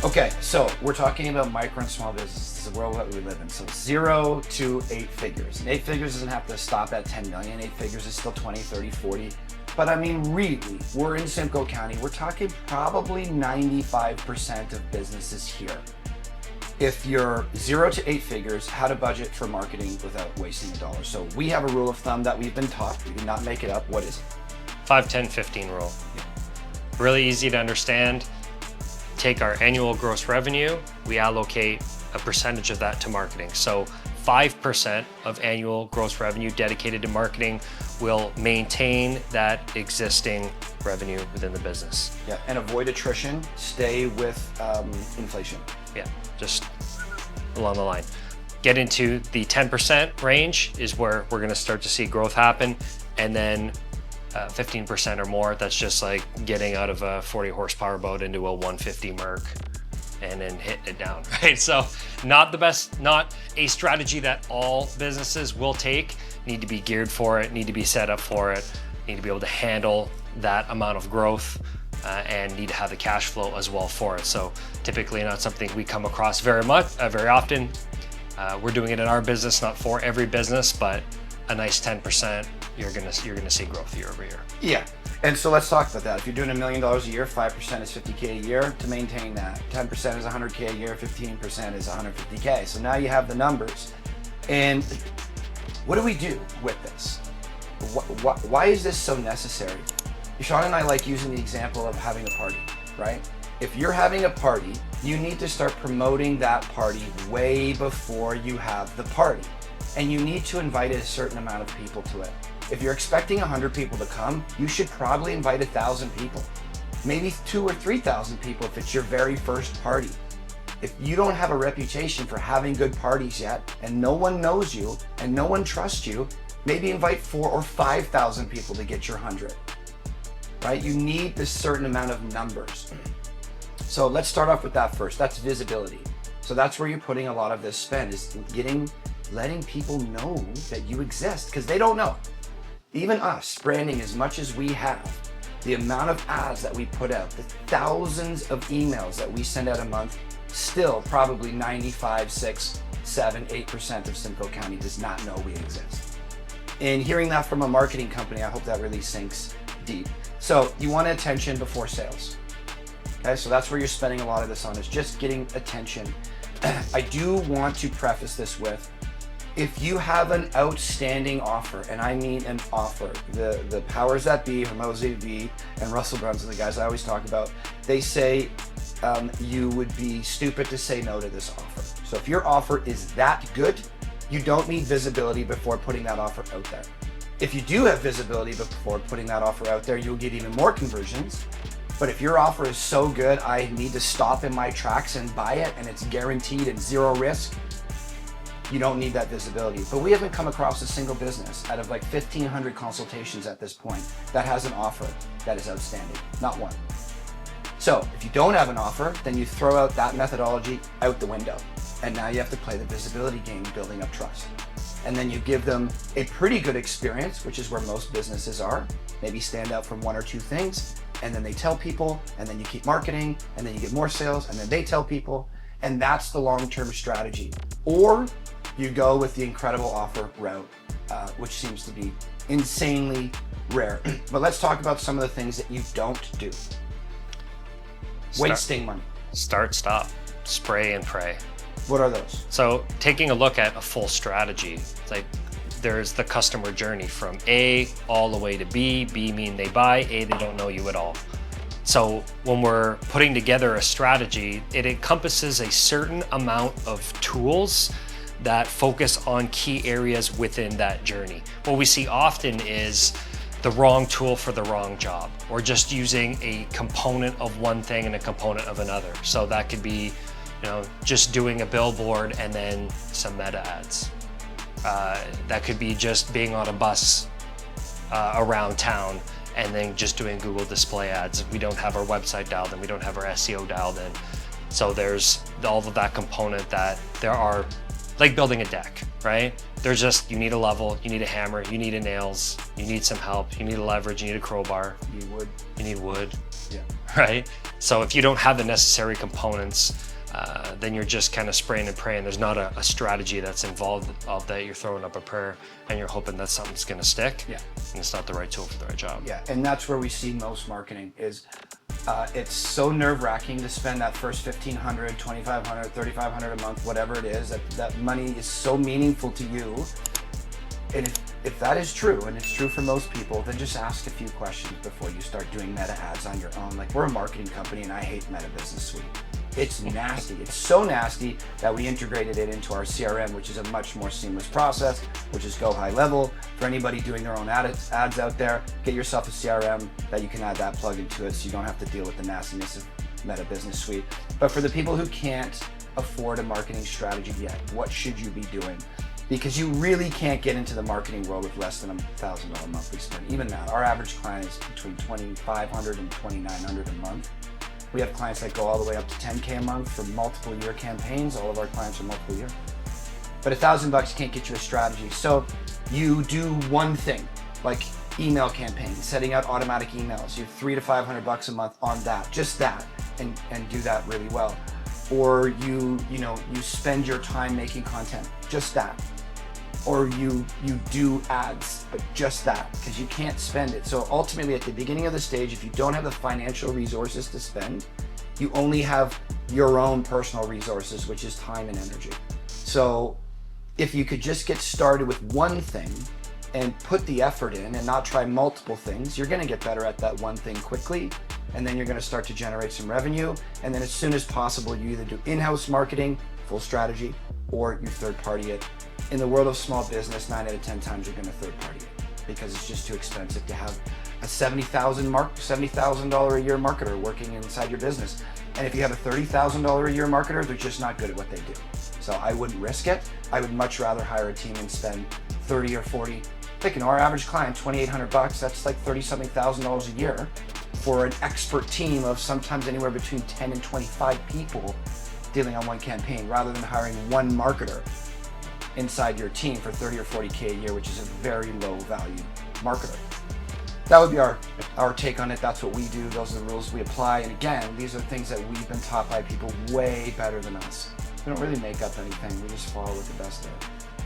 Okay, so we're talking about micro and small business. This is the world that we live in. So 0 to 8 figures. And 8 figures doesn't have to stop at 10 million. 8 figures is still 20, 30, 40. But I mean, really, we're in Simcoe County. We're talking probably 95% of businesses here. If you're 0 to 8 figures, how to budget for marketing without wasting a dollar. So we have a rule of thumb that we've been taught. We did not make it up. What is it? 5, 10, 15 rule. Yeah. Really easy to understand. Take our annual gross revenue, we allocate a percentage of that to marketing. So 5% of annual gross revenue dedicated to marketing will maintain that existing revenue within the business. Yeah, and avoid attrition. Stay with inflation. Yeah, just along the line. Get into the 10% range is where we're gonna start to see growth happen. And then 15% or more, that's just like getting out of a 40 horsepower boat into a 150 Merc and then hitting it down, right? So not the best, not a strategy that all businesses will take. Need to be geared for it, need to be set up for it, need to be able to handle that amount of growth and need to have the cash flow as well for it. So typically not something we come across very often. We're doing it in our business, not for every business, but a nice 10%, you're gonna see growth year over year. Yeah, and so let's talk about that. If you're doing $1 million a year, 5% is 50K a year. To maintain that, 10% is 100K a year, 15% is 150K. So now you have the numbers. And what do we do with this? Why is this so necessary? Sean and I like using the example of having a party, right? If you're having a party, you need to start promoting that party way before you have the party. And you need to invite a certain amount of people to it. If you're expecting 100 people to come, you should probably invite 1,000 people. Maybe 2,000 or 3,000 people if it's your very first party. If you don't have a reputation for having good parties yet, and no one knows you, and no one trusts you, maybe invite 4,000 or 5,000 people to get your 100, right? You need this certain amount of numbers. So let's start off with that first. That's visibility. So that's where you're putting a lot of this spend, is letting people know that you exist, because they don't know. Even us, branding as much as we have, the amount of ads that we put out, the thousands of emails that we send out a month, still probably 95, 6, 7, 8% of Simcoe County does not know we exist. And hearing that from a marketing company, I hope that really sinks deep. So you want attention before sales. Okay, so that's where you're spending a lot of this on, is just getting attention. I do want to preface this with, if you have an outstanding offer, and I mean an offer, the powers that be, Hermosi V and Russell Brunson, the guys I always talk about, they say you would be stupid to say no to this offer. So if your offer is that good, you don't need visibility before putting that offer out there. If you do have visibility before putting that offer out there, you'll get even more conversions. But if your offer is so good, I need to stop in my tracks and buy it, and it's guaranteed and zero risk, you don't need that visibility. But we haven't come across a single business out of like 1,500 consultations at this point that has an offer that is outstanding, not one. So if you don't have an offer, then you throw out that methodology out the window. And now you have to play the visibility game, building up trust. And then you give them a pretty good experience, which is where most businesses are. Maybe stand out from 1 or 2 things, and then they tell people, and then you keep marketing, and then you get more sales, and then they tell people, and that's the long-term strategy. Or you go with the incredible offer route, which seems to be insanely rare. But let's talk about some of the things that you don't do. Wasting money. Start, stop, spray and pray. What are those? So taking a look at a full strategy, it's like there's the customer journey from A all the way to B. B mean they buy, A they don't know you at all. So when we're putting together a strategy, it encompasses a certain amount of tools that focus on key areas within that journey. What we see often is the wrong tool for the wrong job, or just using a component of one thing and a component of another. So that could be, just doing a billboard and then some meta ads. That could be just being on a bus around town and then just doing Google display ads. If we don't have our website dialed in, we don't have our SEO dialed in. So there's all of that component that there are, like building a deck, right? There's just, you need a level, you need a hammer, you need a nails, you need some help, you need a leverage, you need a crowbar. You need wood. You need wood. Yeah. right? So if you don't have the necessary components, then you're just kind of spraying and praying. There's not a strategy that's involved of that. You're throwing up a prayer and you're hoping that something's going to stick. Yeah. And it's not the right tool for the right job. Yeah, and that's where we see most marketing is it's so nerve-wracking to spend that first $1,500, $2,500, $3,500 a month, whatever it is, that money is so meaningful to you. And if that is true, and it's true for most people, then just ask a few questions before you start doing meta ads on your own. Like, we're a marketing company and I hate Meta Business Suite. It's nasty. It's so nasty that we integrated it into our CRM, which is a much more seamless process, which is go high level. For anybody doing their own ads out there, get yourself a CRM that you can add that plugin to it so you don't have to deal with the nastiness of Meta Business Suite. But for the people who can't afford a marketing strategy yet, what should you be doing? Because you really can't get into the marketing world with less than $1,000 monthly spend. Even that, our average client is between $2,500 and $2,900 a month. We have clients that go all the way up to $10K a month for multiple year campaigns. All of our clients are multiple year. But $1,000 can't get you a strategy. So you do one thing, like email campaigns, setting out automatic emails. You have $300 to $500 a month on that, just that, and do that really well. Or you spend your time making content, just that. Or you do ads, but just that, because you can't spend it. So ultimately at the beginning of the stage, if you don't have the financial resources to spend, you only have your own personal resources, which is time and energy. So if you could just get started with one thing and put the effort in and not try multiple things, you're gonna get better at that one thing quickly, and then you're gonna start to generate some revenue. And then as soon as possible, you either do in-house marketing, full strategy, or you third party it. In the world of small business, 9 out of 10 times you're gonna third party it because it's just too expensive to have a $70,000 a year marketer working inside your business. And if you have a $30,000 a year marketer, they're just not good at what they do. So I wouldn't risk it. I would much rather hire a team and spend 30 or 40. Picking our average client, $2,800, that's like $30-something thousand a year for an expert team of sometimes anywhere between 10 and 25 people dealing on one campaign, rather than hiring one marketer inside your team for 30 or 40K a year, which is a very low value marketer. That would be our take on it. That's what we do. Those are the rules we apply. And again, these are things that we've been taught by people way better than us. We don't really make up anything. We just follow what the best are.